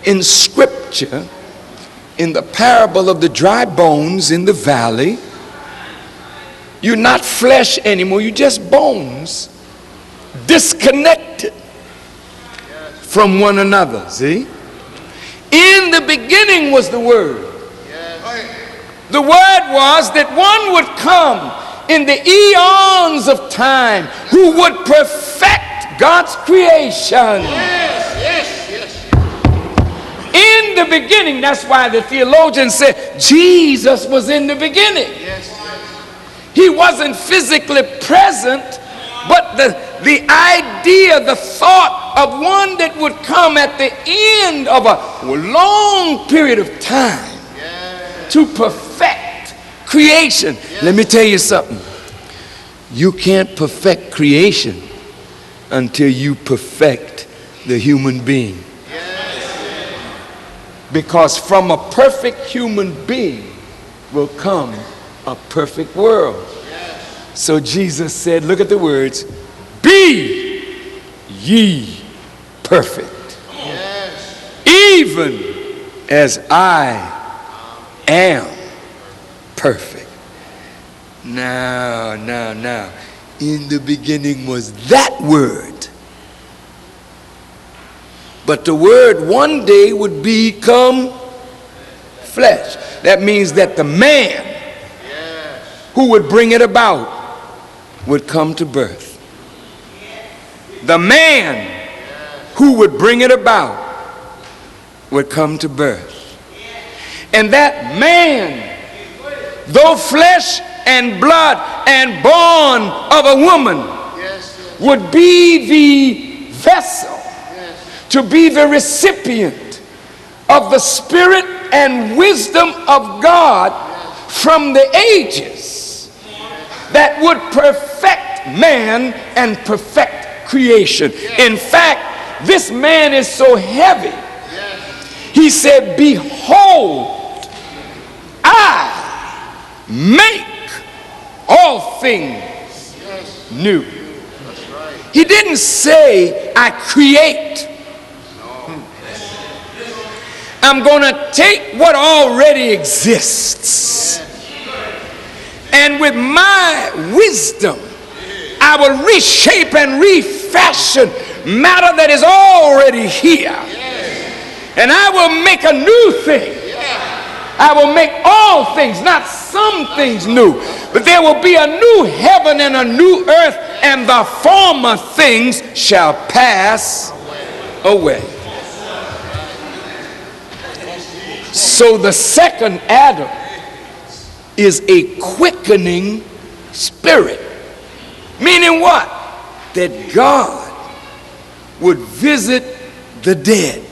in Scripture, in the parable of the dry bones in the valley, you're not flesh anymore, you're just bones, disconnected from one another. See? In the beginning was the Word. The Word was that one would come in the eons of time who would perfect God's creation. In the beginning. That's why the theologians said Jesus was in the beginning. He wasn't physically present, but the idea, the thought of one that would come at the end of a long period of time to perfect creation. Let me tell you something. You can't perfect creation until you perfect the human being. Because from a perfect human being will come a perfect world. So Jesus said, look at the words, be ye perfect, even as I am perfect. Now, in the beginning was that Word. But the Word one day would become flesh. That means that the man who would bring it about would come to birth. The man who would bring it about would come to birth. And that man, though flesh and blood and born of a woman, would be the vessel, to be the recipient of the Spirit and wisdom of God from the ages that would perfect man and perfect creation. In fact, this man is so heavy. He said, behold, I make all things new. He didn't say, I create. I'm going to take what already exists, and with my wisdom, I will reshape and refashion matter that is already here. And I will make a new thing. I will make all things, not some things new, but there will be a new heaven and a new earth, and the former things shall pass away. So the second Adam is a quickening spirit. Meaning what? That God would visit the dead.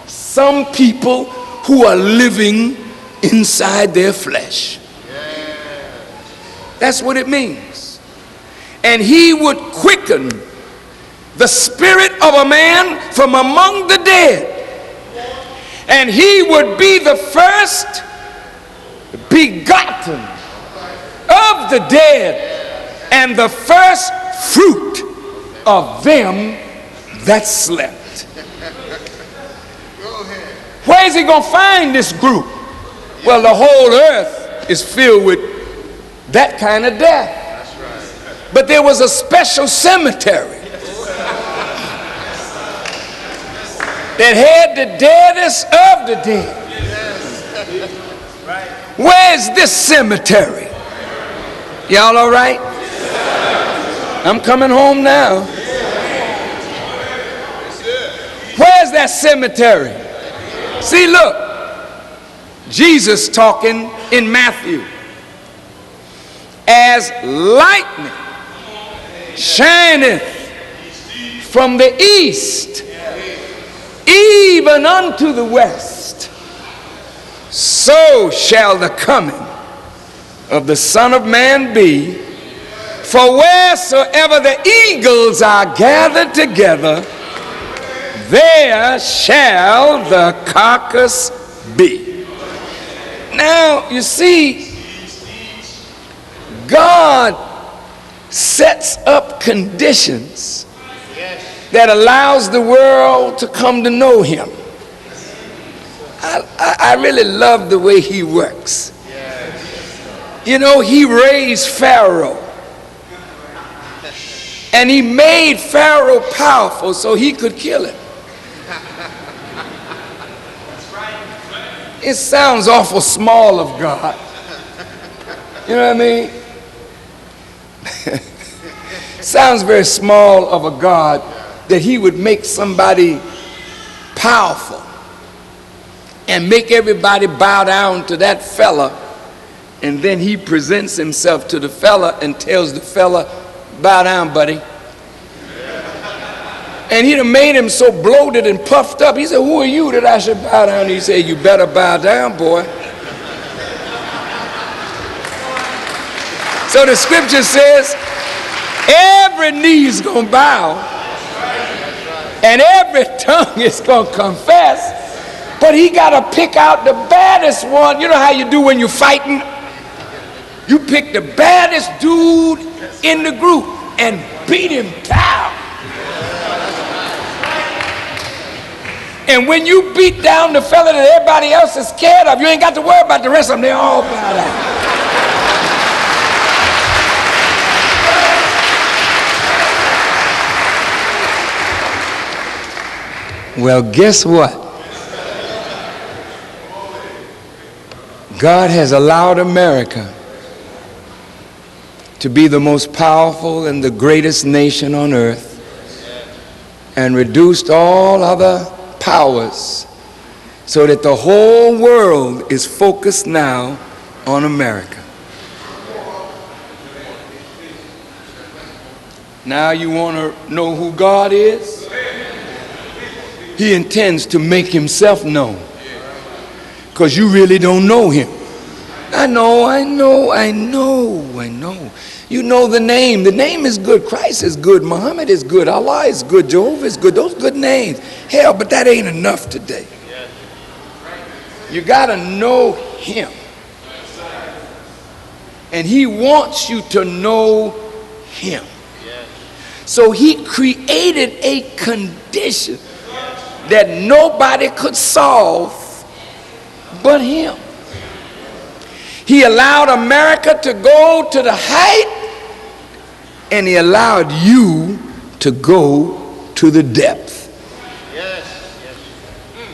Some people who are living inside their flesh. That's what it means. And he would quicken the spirit of a man from among the dead. And he would be the first begotten of the dead and the first fruit of them that slept. Where is he going to find this group? Well, the whole earth is filled with that kind of death. But there was a special cemetery that had the deadest of the dead. Where is this cemetery? Y'all all right? I'm coming home now. Where's that cemetery? See, look, Jesus talking in Matthew. As lightning shineth from the east, even unto the west, so shall the coming of the Son of Man be. For wheresoever the eagles are gathered together, there shall the carcass be. Now, you see, God sets up conditions that allows the world to come to know him. I really love the way he works. You know, he raised Pharaoh. And he made Pharaoh powerful so he could kill him. It sounds awful small of God. You know what I mean? Sounds very small of a God that he would make somebody powerful and make everybody bow down to that fella, and then he presents himself to the fella and tells the fella, bow down, buddy. And he'd have made him so bloated and puffed up. He said, who are you that I should bow down? He said, you better bow down, boy. So the scripture says, every knee is going to bow and every tongue is going to confess, but he got to pick out the baddest one. You know how you do when you're fighting? You pick the baddest dude in the group and beat him down. And when you beat down the fella that everybody else is scared of, you ain't got to worry about the rest of them. They all bow down. Well, guess what? God has allowed America to be the most powerful and the greatest nation on earth, and reduced all other powers so that the whole world is focused now on America. Now you want to know who God is? He intends to make himself known, because you really don't know him. I know. You know the name. The name is good. Christ is good. Muhammad is good. Allah is good. Jehovah is good. Those good names. Hell, but that ain't enough today. You got to know him. And he wants you to know him. So he created a condition that nobody could solve but him. He allowed America to go to the height, and he allowed you to go to the depth.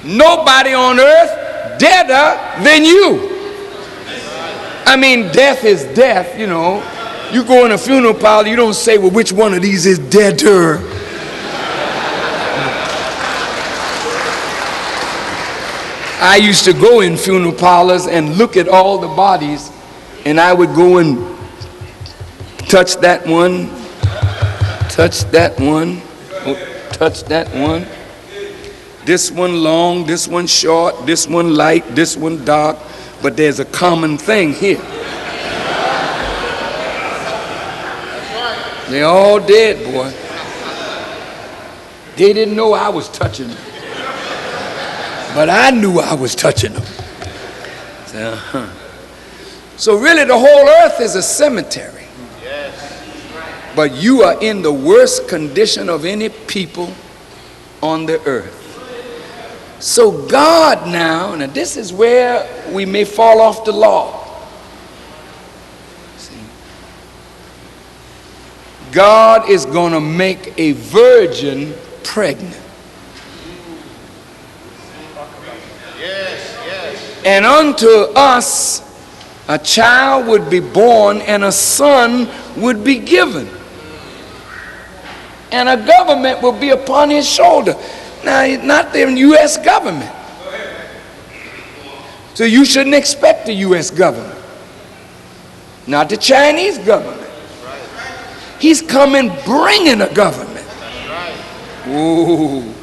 Nobody on earth deader than you. I mean, death is death, you know. You go in a funeral parlor, you don't say, well, which one of these is deader? I used to go in funeral parlors and look at all the bodies, and I would go and touch that one, touch that one, touch that one. This one long, this one short, this one light, this one dark, but there's a common thing here. They all dead, boy. They didn't know I was touching them, but I knew I was touching them. So really the whole earth is a cemetery. But you are in the worst condition of any people on the earth. So God now this is where we may fall off the law. See? God is going to make a virgin pregnant. And unto us a child would be born, and a son would be given, and a government will be upon his shoulder. Now, not the U.S. government. So you shouldn't expect the U.S. government. Not the Chinese government. He's coming bringing a government. Ooh.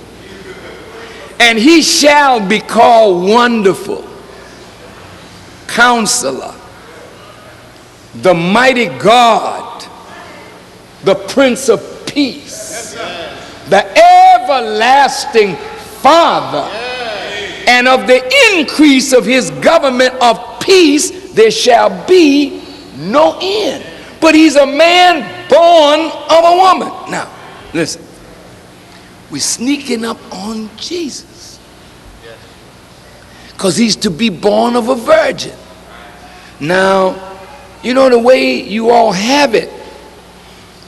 And he shall be called Wonderful, Counselor, the Mighty God, the Prince of Peace, the Everlasting Father, and of the increase of his government of peace there shall be no end. But he's a man born of a woman. Now, listen. We're sneaking up on Jesus. Because he's to be born of a virgin. Now, you know the way you all have it,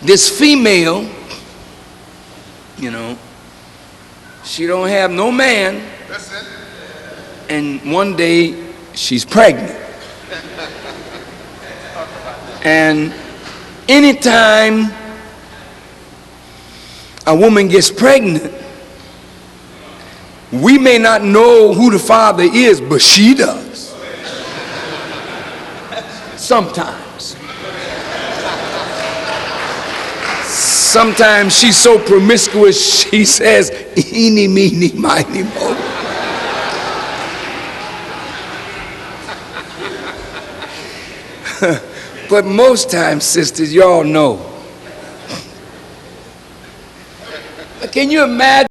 this female, you know, she don't have no man, and one day she's pregnant. And anytime a woman gets pregnant, we may not know who the father is, but she does. Sometimes. Sometimes she's so promiscuous, she says, eeny, meeny, miny, mo. But most times, sisters, y'all know. Can you imagine?